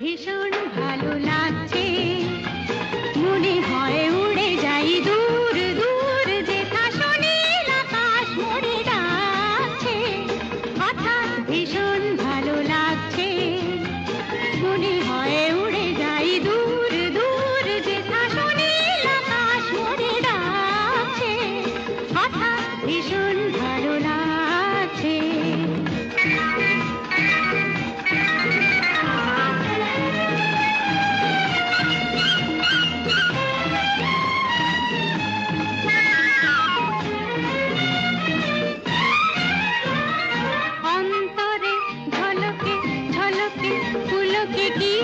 ভীষণ ভালো লাগছে, মনে হয় উড়ে যাই দূর দূর, যেথা সুনীল আকাশ মোরে ডাকছে। হঠাৎ ভীষণ ভালো লাগছে, মনে হয় উড়ে যাই দূর দূর, যেথা সুনীল আকাশ মোরে ডাকছে। হঠাৎ ভীষণ ভালো লাগছে। অন্তরে ঝলকে ঝলকে পুলকে কি